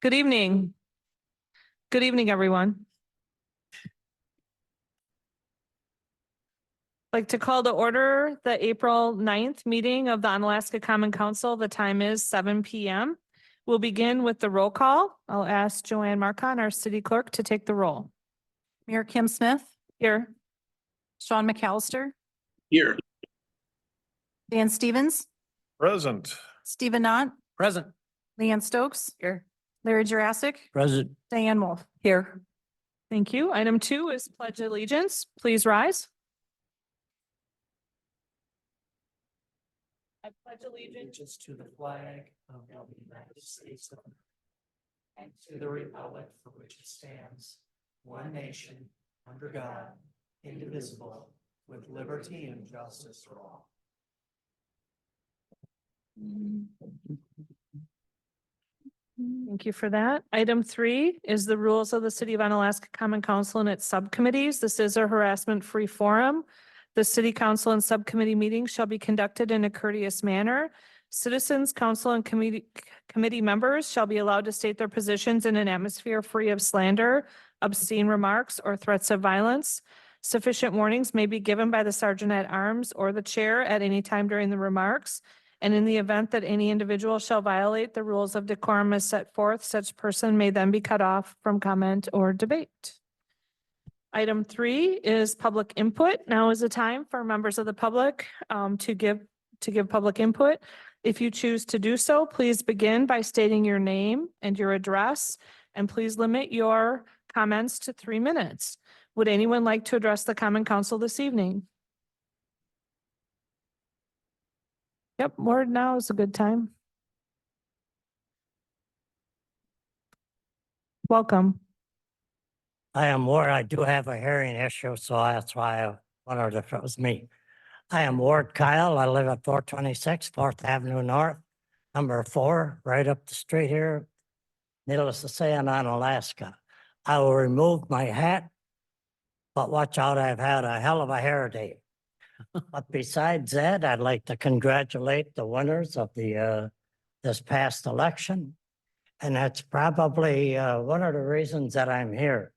Good evening. Good evening, everyone. I'd like to call to order the April 9th meeting of the Onalaska Common Council. The time is 7 p.m. We'll begin with the roll call. I'll ask Joanne Marcon, our city clerk, to take the roll. Mayor Kim Smith, Here. Sean McAllister, Here. Dan Stevens, Present. Stephen Knott, Present. Leanne Stokes. Here. Larry Jurassic, Present. Diane Wolf. Here. Thank you. Item 2 is pledge allegiance. Please rise. I pledge allegiance Allegiance to the flag of the United States of America and to the republic for which it stands, one nation, under God, indivisible, with liberty and justice for all. Thank you for that. Item 3 is the rules of the City of Onalaska Common Council and its subcommittees. This is a harassment-free forum. The city council and subcommittee meetings shall be conducted in a courteous manner. Citizens, council, and committee members shall be allowed to state their positions in an atmosphere free of slander, obscene remarks, or threats of violence. Sufficient warnings may be given by the sergeant at arms or the chair at any time during the remarks. And in the event that any individual shall violate the rules of decorum as set forth, such person may then be cut off from comment or debate. Item 3 is public input. Now is the time for members of the public to give public input. If you choose to do so, please begin by stating your name and your address, and please limit your comments to 3 minutes. Would anyone like to address the Common Council this evening? Yep, Ward, now is a good time. Welcome. I am Ward. I do have a hearing issue, so that's why I wondered if it was me. I am Ward Kyle. I live at 426 4th Avenue North, number 4, right up the street here. Needless to say, I'm on Alaska. I will remove my hat, but watch out, I've had a hell of a hair day. But besides that, I'd like to congratulate the winners of the this past election. And that's probably one of the reasons that I'm here.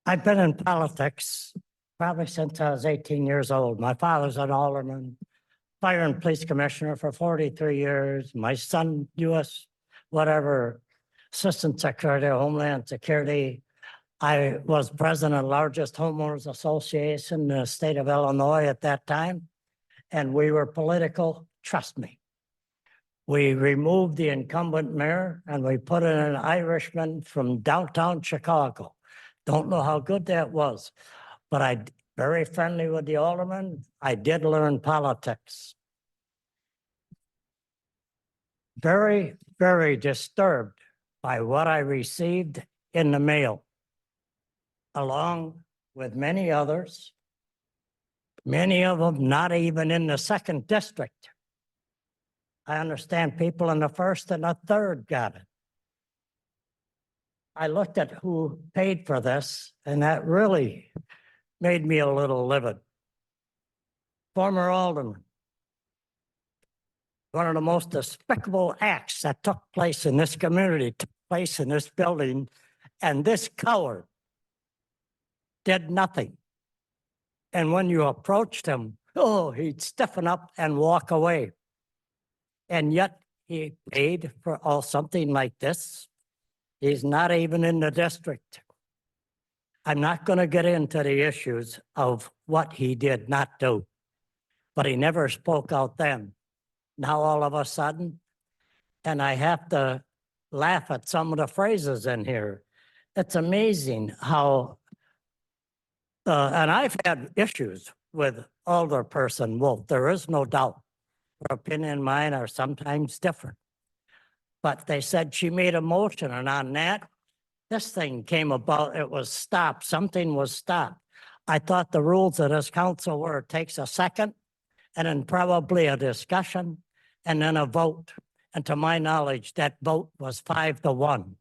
I've been in politics probably since I was 18 years old. My father's an alderman, fire and police commissioner for 43 years. My son, U.S. whatever, assistant secretary of Homeland Security. I was president of the largest homeowners association in the state of Illinois at that time. And we were political, trust me. We removed the incumbent mayor and we put in an Irishman from downtown Chicago. Don't know how good that was, but I very friendly with the alderman. I did learn politics. Very, very disturbed by what I received in the mail, along with many others, many of them not even in the 2nd district. I understand people in the 1st and the 3rd got it. I looked at who paid for this, and that really made me a little livid. Former alderman. One of the most despicable acts that took place in this community took place in this building, and this coward did nothing. And when you approached him, oh, he'd stiffen up and walk away. And yet he paid for something like this. He's not even in the district. I'm not going to get into the issues of what he did not do, but he never spoke out then. Now all of a sudden, and I have to laugh at some of the phrases in here. It's amazing how, and I've had issues with Alderperson Wolf. There is no doubt. Her opinion and mine are sometimes different. But they said she made a motion, and on that, this thing came about. It was stopped. Something was stopped. I thought the rules of this council were it takes a second and then probably a discussion and then a vote. And to my knowledge, that vote was 5-1.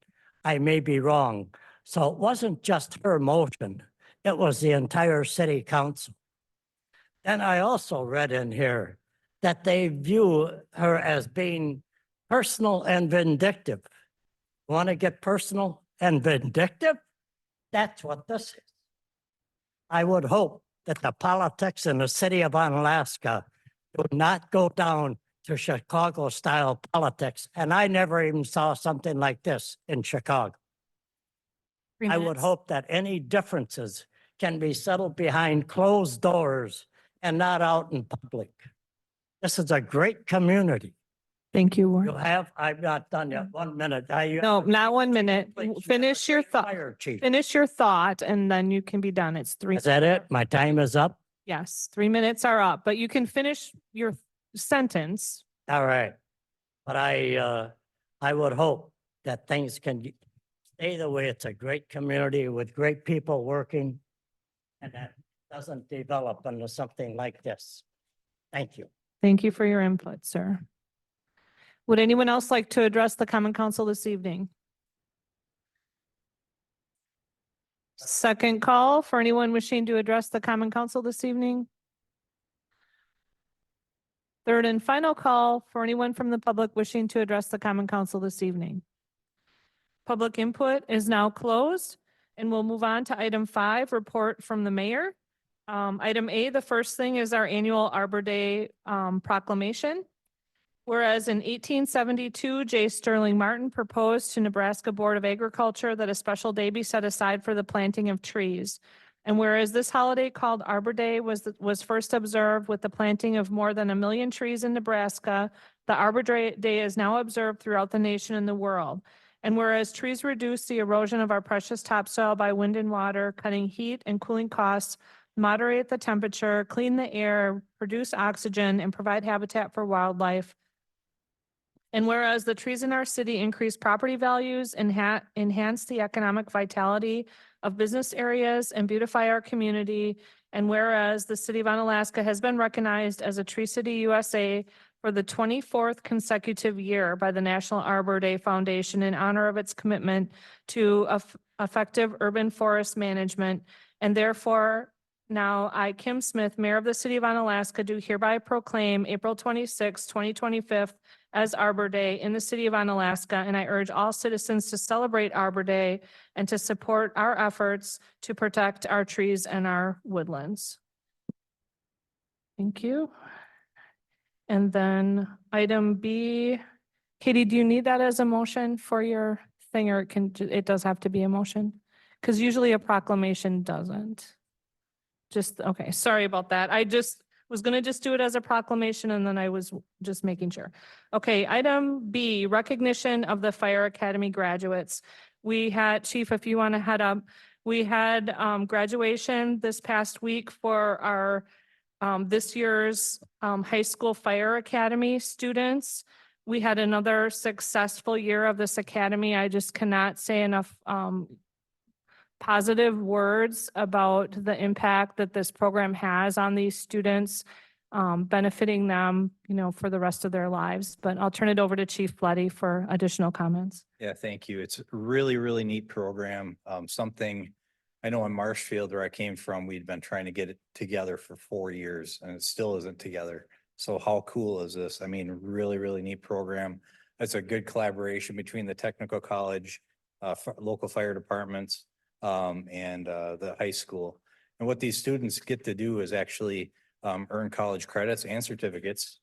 I may be wrong. So it wasn't just her motion. It was the entire city council. And I also read in here that they view her as being personal and vindictive. Want to get personal and vindictive? That's what this is. I would hope that the politics in the city of Onalaska do not go down to Chicago-style politics. And I never even saw something like this in Chicago. I would hope that any differences can be settled behind closed doors and not out in public. This is a great community. Thank you, You Warren. have, I'm not done yet. 1 minute. No, not 1 minute. Please, you Finish have a your great thought. Fire chief. Finish your thought and then you can be done. It's 3. Is that it? My time is up? Yes, 3 minutes are up, but you can finish your sentence. All right. But I would hope that things can stay the way. It's a great community with great people working. And that doesn't develop into something like this. Thank you. Thank you for your input, sir. Would anyone else like to address the common council this evening? Second call for anyone wishing to address the common council this evening. Third and final call for anyone from the public wishing to address the common council this evening. Public input is now closed and we'll move on to item 5, report from the mayor. Item A, the first thing is our annual Arbor Day proclamation. Whereas in 1872, J. Sterling Martin proposed to Nebraska Board of Agriculture that a special day be set aside for the planting of trees. And whereas this holiday called Arbor Day was first observed with the planting of more than 1 million trees in Nebraska, the Arbor Day is now observed throughout the nation and the world. And whereas trees reduce the erosion of our precious topsoil by wind and water, cutting heat and cooling costs, moderate the temperature, clean the air, produce oxygen, and provide habitat for wildlife. And whereas the trees in our city increase property values, enhance the economic vitality of business areas, and beautify our community. And whereas the city of Onalaska has been recognized as a Tree City USA for the 24th consecutive year by the National Arbor Day Foundation in honor of its commitment to effective urban forest management. And therefore, now I, Kim Smith, Mayor of the City of Onalaska, do hereby proclaim April 26, 2025 as Arbor Day in the City of Onalaska, and I urge all citizens to celebrate Arbor Day and to support our efforts to protect our trees and our woodlands. Thank you. And then item B, Katie, do you need that as a motion for your thing, or it does have to be a motion? Because usually a proclamation doesn't. Okay, sorry about that. I just was gonna just do it as a proclamation and then I was just making sure. Okay, item B, recognition of the Fire Academy graduates. We had, Chief, if you want to head up, we had graduation this past week for our this year's high school Fire Academy students. We had another successful year of this academy. I just cannot say enough positive words about the impact that this program has on these students, benefiting them, for the rest of their lives. But I'll turn it over to Chief Floody for additional comments. Yeah, thank you. It's a really, really neat program. Something I know in Marshfield, where I came from, we'd been trying to get it together for 4 years and it still isn't together. So how cool is this? I mean, really, really neat program. It's a good collaboration between the technical college, local fire departments, and the high school. And what these students get to do is actually earn college credits and certificates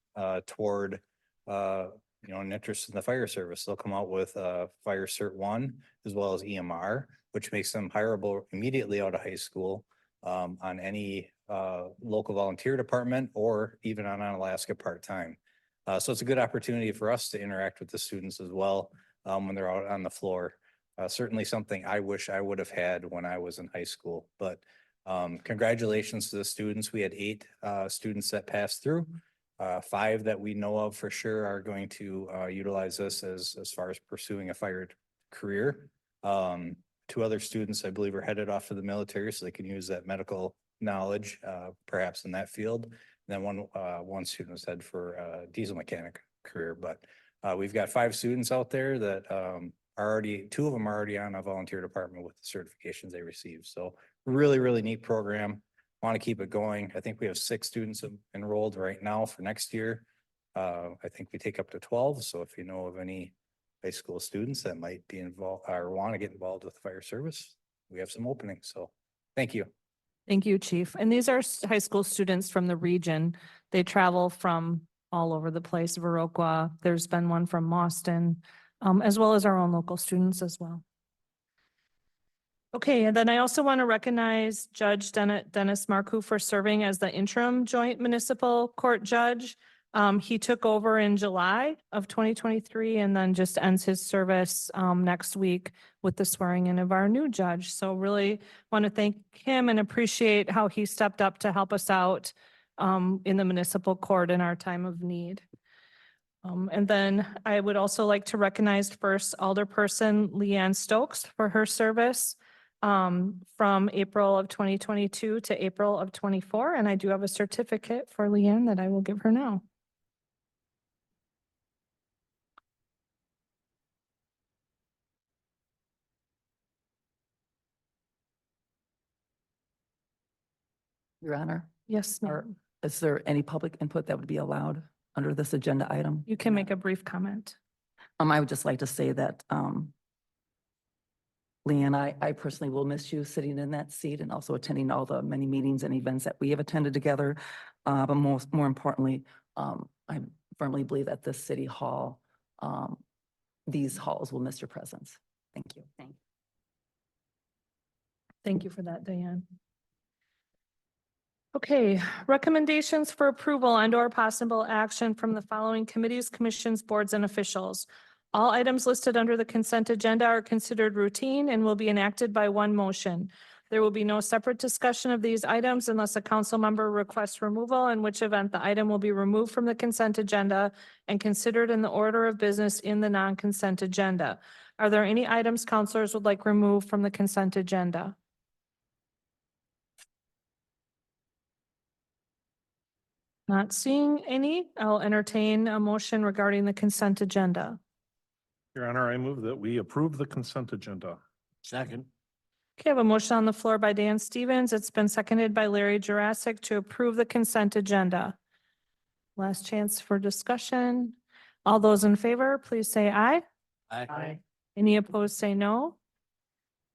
toward an interest in the fire service. They'll come out with Fire Cert 1 as well as EMR, which makes them hireable immediately out of high school on any local volunteer department or even on Alaska part-time. So it's a good opportunity for us to interact with the students as well when they're out on the floor. Certainly something I wish I would have had when I was in high school, but congratulations to the students. We had 8 students that passed through. 5 that we know of for sure are going to utilize this as far as pursuing a fire career. 2 other students, I believe, are headed off to the military so they can use that medical knowledge, perhaps in that field. And then one student was headed for a diesel mechanic career, but we've got 5 students out there that are already, 2 of them are already on a volunteer department with the certifications they received. So really, really neat program. Want to keep it going. I think we have 6 students enrolled right now for next year. I think we take up to 12. So if you know of any high school students that might be involved or want to get involved with fire service, we have some openings. So thank you. Thank you, Chief. And these are high school students from the region. They travel from all over the place, Viroqua. There's been one from Boston, as well as our own local students as well. Okay, and then I also want to recognize Judge Dennis Marcoux for serving as the interim joint municipal court judge. He took over in July of 2023 and then just ends his service next week with the swearing in of our new judge. So really want to thank him and appreciate how he stepped up to help us out in the municipal court in our time of need. And then I would also like to recognize first Alderperson Leanne Stokes for her service from April of 2022 to April of 24. And I do have a certificate for Leanne that I will give her now. Your Honor, Yes, Or- ma'am. is there any public input that would be allowed under this agenda item? You can make a brief comment. I would just like to say that, Leanne, I personally will miss you sitting in that seat and also attending all the many meetings and events that we have attended together. But more importantly, I firmly believe that this city hall, these halls will miss your presence. Thank you. Thank you for that, Diane. Okay, recommendations for approval and or possible action from the following committees, commissions, boards, and officials. All items listed under the consent agenda are considered routine and will be enacted by one motion. There will be no separate discussion of these items unless a council member requests removal, in which event the item will be removed from the consent agenda and considered in the order of business in the non-consent agenda. Are there any items councilors would like removed from the consent agenda? Not seeing any, I'll entertain a motion regarding the consent agenda. Your Honor, I move that we approve the consent agenda. Second. Okay, I have a motion on the floor by Dan Stevens. It's been seconded by Larry Jurassic to approve the consent agenda. Last chance for discussion. All those in favor, please say aye. Aye. Any opposed, say no.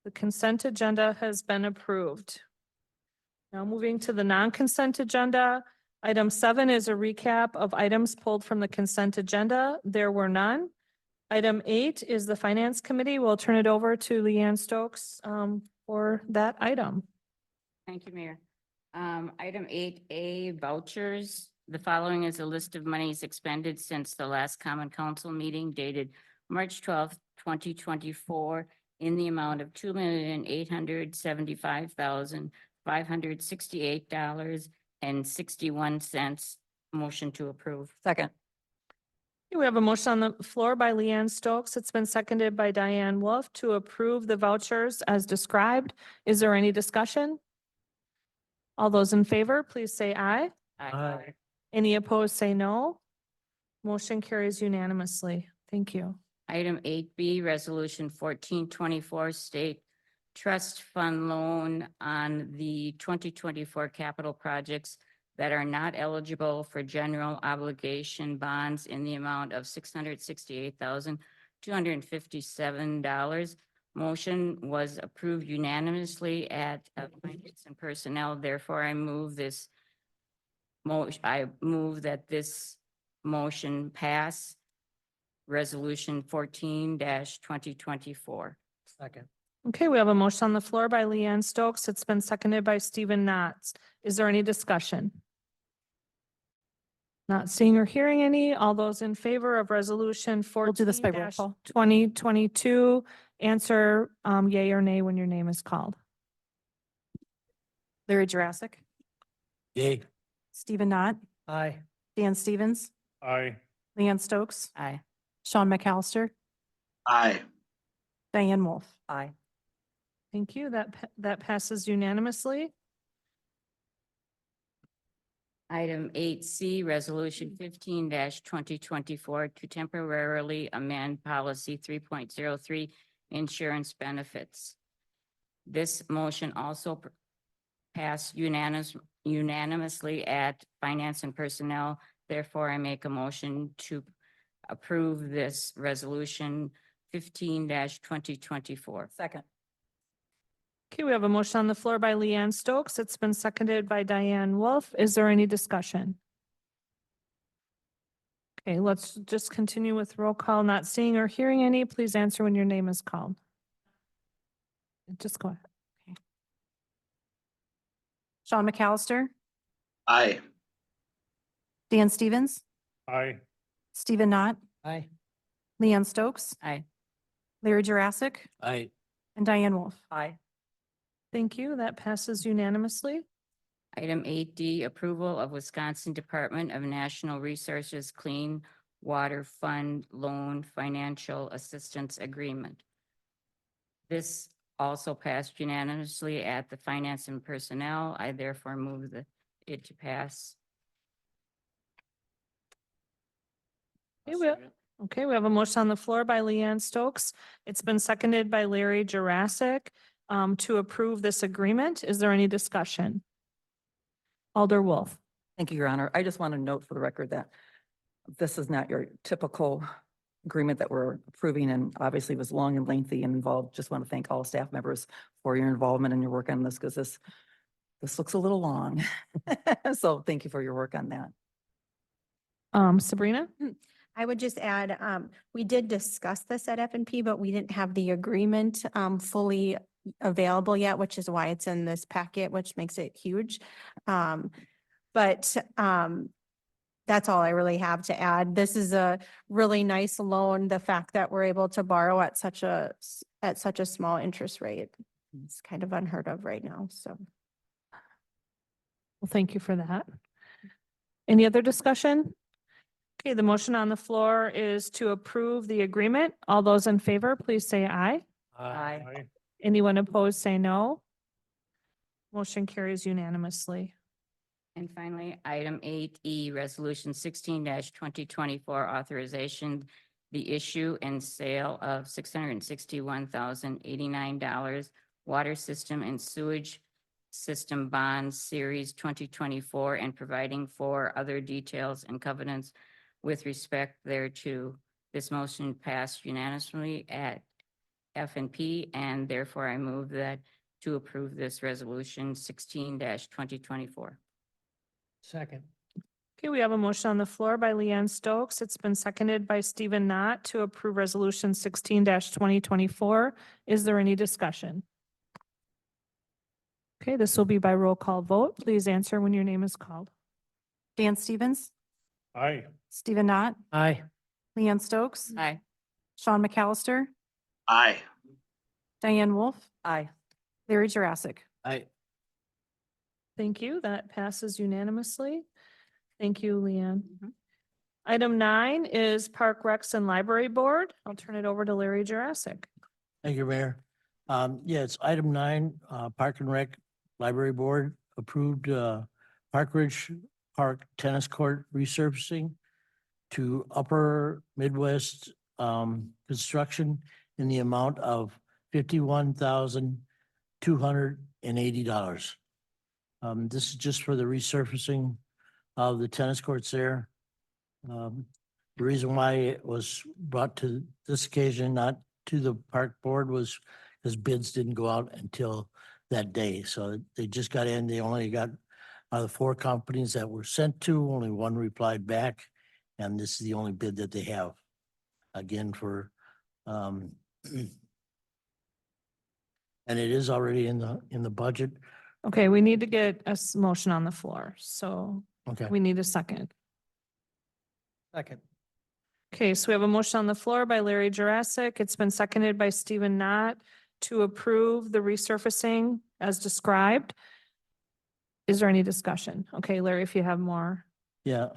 The consent agenda has been approved. Now moving to the non-consent agenda. Item 7 is a recap of items pulled from the consent agenda. There were none. Item 8 is the Finance Committee. We'll turn it over to Leanne Stokes for that item. Thank you, Mayor. Item 8A vouchers. The following is a list of monies expended since the last Common Council meeting dated March 12th, 2024 in the amount of $2,875,568.61. Motion to approve. Second. We have a motion on the floor by Leanne Stokes. It's been seconded by Diane Wolf to approve the vouchers as described. Is there any discussion? All those in favor, please say aye. Aye. Any opposed, say no. Motion carries unanimously. Thank you. Item 8B, Resolution 1424, State Trust Fund Loan on the 2024 capital projects that are not eligible for general obligation bonds in the amount of $668,257. Motion was approved unanimously at Finance and Personnel. Therefore, I move this motion. I move that this motion pass. Resolution 14-2024. Second. Okay, we have a motion on the floor by Leanne Stokes. It's been seconded by Stephen Knotts. Is there any discussion? Not seeing or hearing any. All those in favor of resolution We'll do this by roll call. 2022, answer yay or nay when your name is called. Larry Jurassic, Yay. Stephen Knott, Aye. Dan Stevens, Aye. Leanne Stokes, Aye. Sean McAllister, Aye. Diane Wolf. Aye. Thank you. That passes unanimously. Item 8C, Resolution 15-2024 to temporarily amend Policy 3.03 Insurance Benefits. This motion also passed unanimously at Finance and Personnel. Therefore, I make a motion to approve this resolution 15-2024. Second. Okay, we have a motion on the floor by Leanne Stokes. It's been seconded by Diane Wolf. Is there any discussion? Okay, let's just continue with roll call. Not seeing or hearing any, please answer when your name is called. Just go ahead. Sean McAllister, Aye. Dan Stevens, Aye. Stephen Knott, Aye. Leanne Stokes, Aye. Larry Jurassic, Aye. and Diane Wolf. Aye. Thank you. That passes unanimously. Item 8D, approval of Wisconsin Department of National Resources Clean Water Fund Loan Financial Assistance Agreement. This also passed unanimously at the Finance and Personnel. I therefore move it to pass. Okay, we have a motion on the floor by Leanne Stokes. It's been seconded by Larry Jurassic to approve this agreement. Is there any discussion? Alder Wolf. Thank you, Your Honor. I just want to note for the record that this is not your typical agreement that we're approving, and obviously was long and lengthy and involved. Just want to thank all staff members for your involvement and your work on this, because this looks a little long. So thank you for your work on that. Sabrina? I would just add, we did discuss this at F&P, but we didn't have the agreement fully available yet, which is why it's in this packet, which makes it huge. But that's all I really have to add. This is a really nice loan. The fact that we're able to borrow at such a small interest rate, it's kind of unheard of right now, so. Well, thank you for that. Any other discussion? Okay, the motion on the floor is to approve the agreement. All those in favor, please say aye. Aye. Anyone opposed, say no. Motion carries unanimously. And finally, item 8E, resolution 16-2024, authorization, the issue and sale of $661,089 water system and sewage system bonds series 2024 and providing for other details and covenants with respect thereto. This motion passed unanimously at F&P, and therefore I move that to approve this resolution 16-2024. Second. Okay, we have a motion on the floor by Leanne Stokes. It's been seconded by Stephen Knott to approve resolution 16-2024. Is there any discussion? Okay, this will be by roll call vote. Please answer when your name is called. Dan Stevens, Aye. Stephen Knott, Aye. Leanne Stokes, Aye. Sean McAllister, Aye. Diane Wolf, Aye. Larry Jurassic. Aye. Thank you. That passes unanimously. Thank you, Leanne. Mhm. Item 9 is Park Recs and Library Board. I'll turn it over to Larry Jurassic. Thank you, Mayor. Yeah, it's item 9, Park and Rec Library Board approved, Park Ridge Park Tennis Court resurfacing to Upper Midwest, construction in the amount of $51,280. This is just for the resurfacing of the tennis courts there. The reason why it was brought to this occasion, not to the park board, was because bids didn't go out until that day. So they just got in, they only got, out of the 4 companies that were sent to, only 1 replied back. And this is the only bid that they have. Again, for, and it is already in the budget. Okay, we need to get a motion on the floor, so Okay. we need a second. Second. Okay, so we have a motion on the floor by Larry Jurassic. It's been seconded by Stephen Knott to approve the resurfacing as described. Is there any discussion? Okay, Larry, if you have more. Yeah,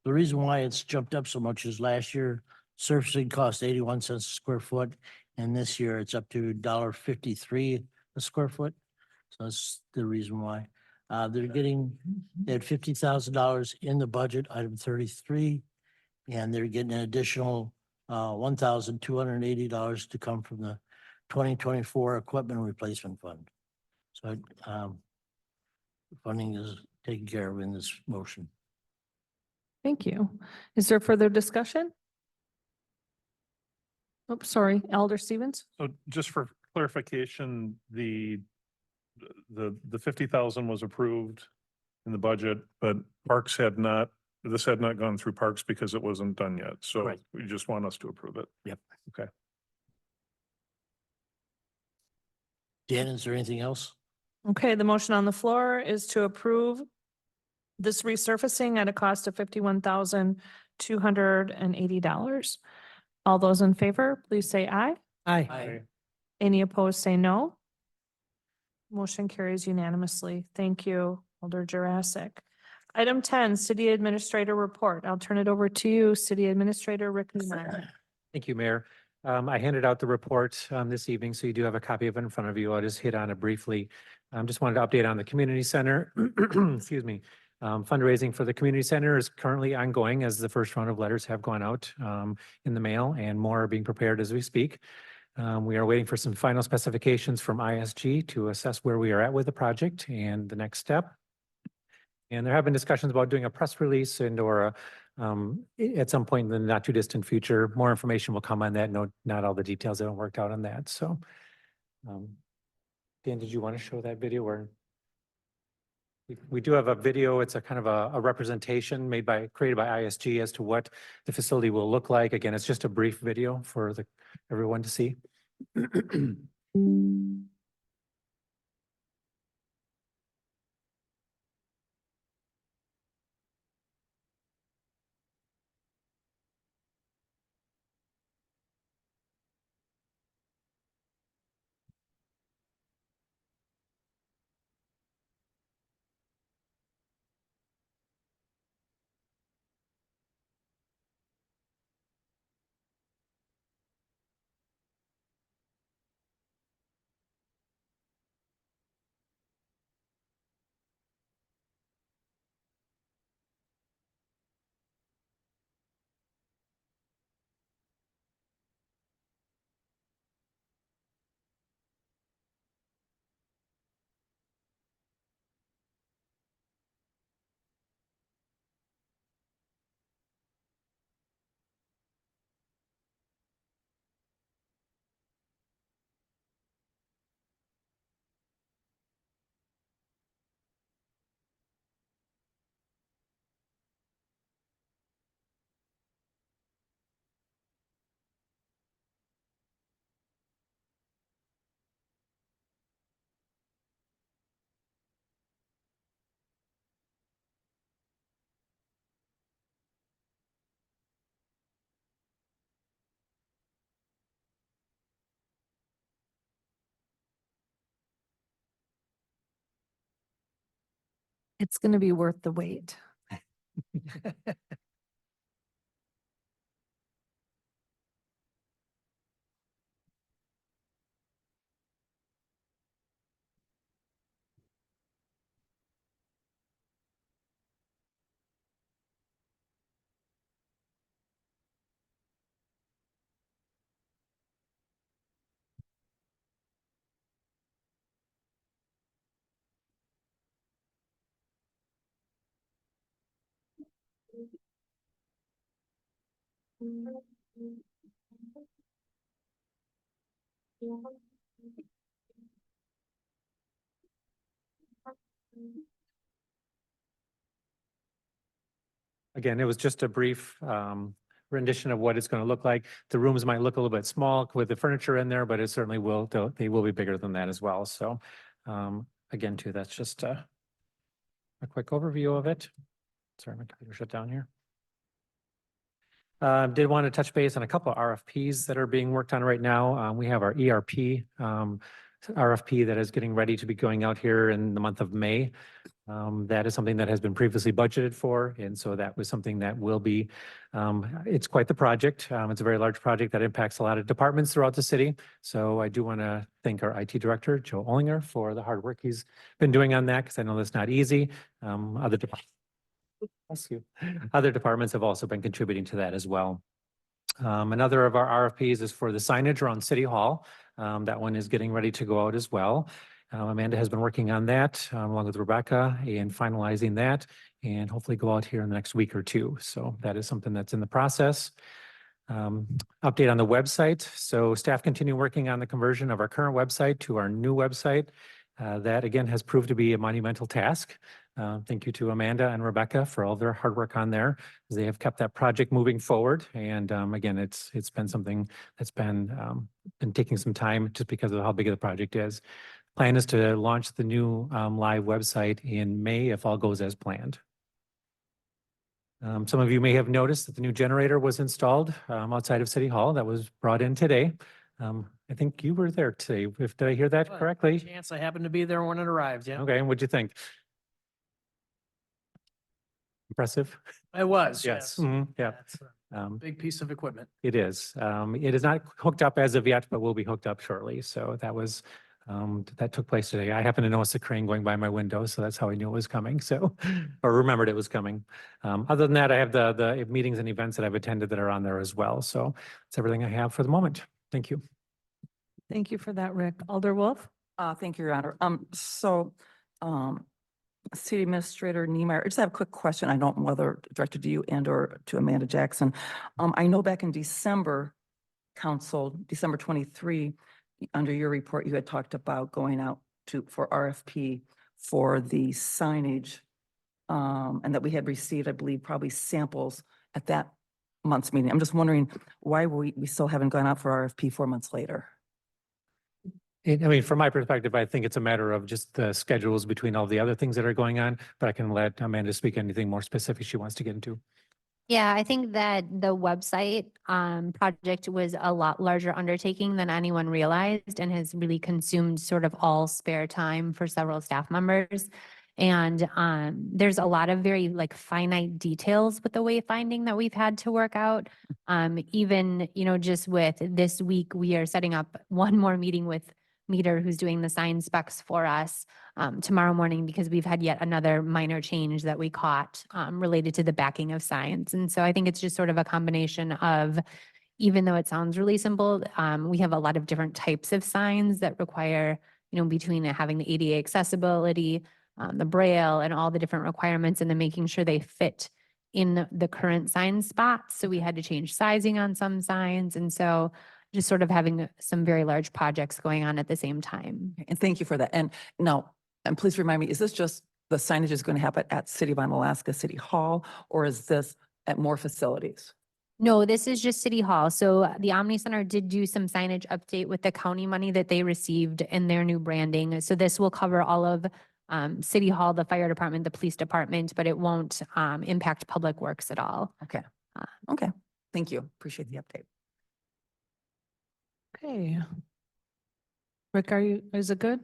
the reason why it's jumped up so much is last year surfacing cost 81 cents a square foot. And this year it's up to $1.53 a square foot. So that's the reason why. They had $50,000 in the budget, item 33. And they're getting an additional $1,280 to come from the 2024 Equipment Replacement Fund. So funding is taken care of in this motion. Thank you. Is there further discussion? Oops, sorry, Elder Stevens? So just for clarification, the 50,000 was approved in the budget, but Parks had not, this had not gone through Parks because it wasn't done yet. So Right. we just want us to approve it. Yep. Okay. Dan, is there anything else? Okay, the motion on the floor is to approve this resurfacing at a cost of $51,280. All those in favor, please say aye. Aye. Any opposed, say no. Motion carries unanimously. Thank you, Alder Jurassic. Item 10, City Administrator Report. I'll turn it over to you, City Administrator Rick Newmeyer. Thank you, Mayor. I handed out the report this evening, so you do have a copy of it in front of you. I'll just hit on it briefly. Just wanted to update on the community center. Excuse me. Fundraising for the community center is currently ongoing as the first round of letters have gone out in the mail and more are being prepared as we speak. We are waiting for some final specifications from ISG to assess where we are at with the project and the next step. And there have been discussions about doing a press release and or at some point in the not too distant future, more information will come on that. No, not all the details haven't worked out on that. So, Dan, did you want to show that video or? We do have a video. It's a kind of a representation created by ISG as to what the facility will look like. Again, it's just a brief video for everyone to see. It's going to be worth the wait. Again, it was just a brief rendition of what it's going to look like. The rooms might look a little bit small with the furniture in there, but it certainly will, they will be bigger than that as well. So again, too, that's just a quick overview of it. Sorry, my computer shut down here. Did want to touch base on a couple of RFPs that are being worked on right now. We have our ERP RFP that is getting ready to be going out here in the month of May. That is something that has been previously budgeted for. And so that was something that will be, it's quite the project. It's a very large project that impacts a lot of departments throughout the city. So I do want to thank our IT director, Joe Ollinger, for the hard work he's been doing on that, because I know that's not easy. Other departments have also been contributing to that as well. Another of our RFPs is for the signage around City Hall. That one is getting ready to go out as well. Amanda has been working on that along with Rebecca and finalizing that and hopefully go out here in the next week or two. So that is something that's in the process. Update on the website. So staff continue working on the conversion of our current website to our new website. That again has proved to be a monumental task. Thank you to Amanda and Rebecca for all their hard work on there. They have kept that project moving forward. And again, it's been something that's been taking some time just because of how big of the project is. Plan is to launch the new live website in May if all goes as planned. Some of you may have noticed that the new generator was installed outside of City Hall. That was brought in today. I think you were there today. Did I hear that Well, correctly? Chance, I happened to be there when it arrived, yeah. Okay, and what'd you think? Impressive? It was, Yes. yes. Mhm, yeah. That's a big piece of equipment. It is. It is not hooked up as of yet, but will be hooked up shortly. So that was, that took place today. I happened to notice a crane going by my window, so that's how I knew it was coming. So, or remembered it was coming. Other than that, I have the meetings and events that I've attended that are on there as well. So that's everything I have for the moment. Thank you. Thank you for that, Rick. Alder Wolf? Thank you, Your Honor. City Administrator Niemeyer, I just have a quick question. I don't know whether directed to you and or to Amanda Jackson. I know back in December 23, under your report, you had talked about going out for RFP for the signage. And that we had received, I believe, probably samples at that month's meeting. I'm just wondering why we still haven't gone out for RFP 4 months later. I mean, from my perspective, I think it's a matter of just the schedules between all the other things that are going on, but I can let Amanda speak anything more specific she wants to get into. Yeah, I think that the website project was a lot larger undertaking than anyone realized and has really consumed sort of all spare time for several staff members. And there's a lot of very like finite details with the wayfinding that we've had to work out. Even, just with this week, we are setting up one more meeting with Meter, who's doing the sign specs for us tomorrow morning, because we've had yet another minor change that we caught related to the backing of signs. And so I think it's just sort of a combination of, even though it sounds really simple, we have a lot of different types of signs that require, between having the ADA accessibility, the Braille, and all the different requirements, and then making sure they fit in the current sign spots. So we had to change sizing on some signs. And so just sort of having some very large projects going on at the same time. And thank you for that. And now, and please remind me, is this just the signage is going to happen at City of Onalaska City Hall, or is this at more facilities? No, this is just City Hall. So the Omni Center did do some signage update with the county money that they received in their new branding. So this will cover all of City Hall, the fire department, the police department, but it won't impact Public Works at all. Okay. Okay. Thank you. Appreciate the update. Okay. Rick, is it good?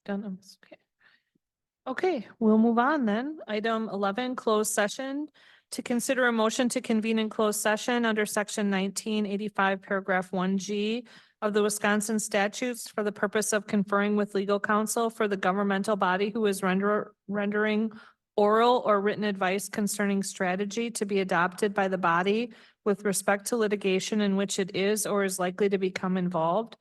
Done? Okay. Okay, we'll move on then. Item 11, closed session. To consider a motion to convene in closed session under section 1985, paragraph 1G of the Wisconsin statutes for the purpose of conferring with legal counsel for the governmental body who is rendering oral or written advice concerning strategy to be adopted by the body with respect to litigation in which it is or is likely to become involved,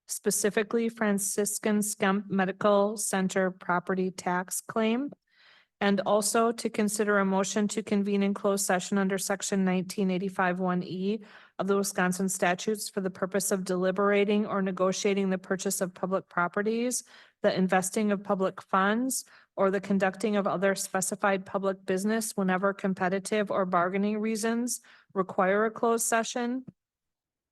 specifically Franciscan Skemp Medical Center property tax claim. And also to consider a motion to convene in closed session under section 1985 1E of the Wisconsin statutes for the purpose of deliberating or negotiating the purchase of public properties, the investing of public funds, or the conducting of other specified public business whenever competitive or bargaining reasons require a closed session.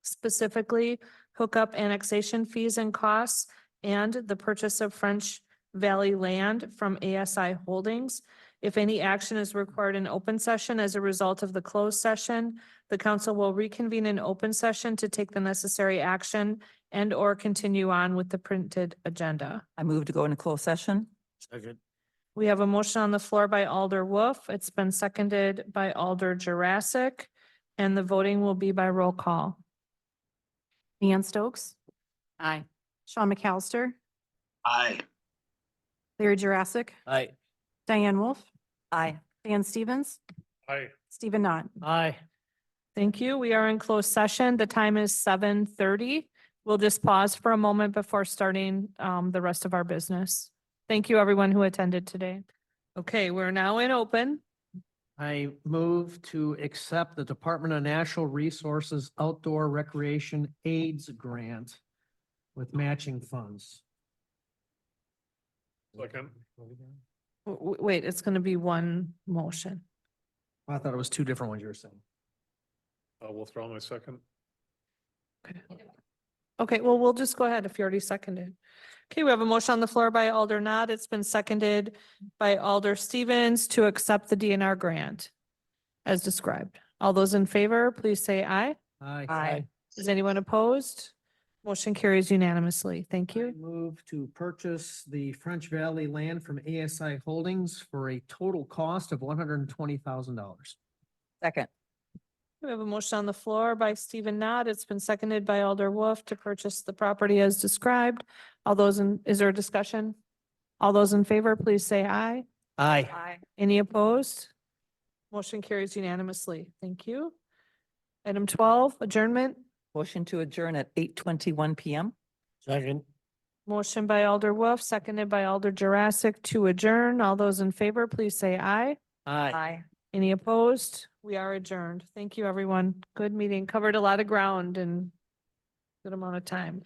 Specifically, hookup annexation fees and costs and the purchase of French Valley land from ASI Holdings. If any action is required in open session as a result of the closed session, the council will reconvene in open session to take the necessary action and or continue on with the printed agenda. I move to go into closed session. Second. We have a motion on the floor by Alder Wolf. It's been seconded by Alder Jurassic, and the voting will be by roll call. Leanne Stokes, Aye. Sean McAllister, Aye. Larry Jurassic, Aye. Diane Wolf, Aye. Dan Stevens, Aye. Stephen Knott. Aye. Thank you. We are in closed session. The time is 7:30. We'll just pause for a moment before starting the rest of our business. Thank you, everyone who attended today. Okay, we're now in open. I move to accept the Department of Natural Resources Outdoor Recreation AIDS Grant with matching funds. Second. Wait, it's going to be one motion. I thought it was two different ones you were saying. We'll throw my second. Okay, well, we'll just go ahead if you already seconded. Okay, we have a motion on the floor by Alder Knott. It's been seconded by Alder Stevens to accept the DNR grant as described. All those in favor, please say aye. Aye. Is anyone opposed? Motion carries unanimously. Thank I you. move to purchase the French Valley land from ASI Holdings for a total cost of $120,000. Second. We have a motion on the floor by Stephen Knott. It's been seconded by Alder Wolf to purchase the property as described. All those in, is there a discussion? All those in favor, please say aye. Aye. Any opposed? Motion carries unanimously. Thank you. Item 12, adjournment. Motion to adjourn at 8:21 PM. Second. Motion by Alder Wolf, seconded by Alder Jurassic to adjourn. All those in favor, please say aye. Aye. Any opposed? We are adjourned. Thank you, everyone. Good meeting. Covered a lot of ground in good amount of time.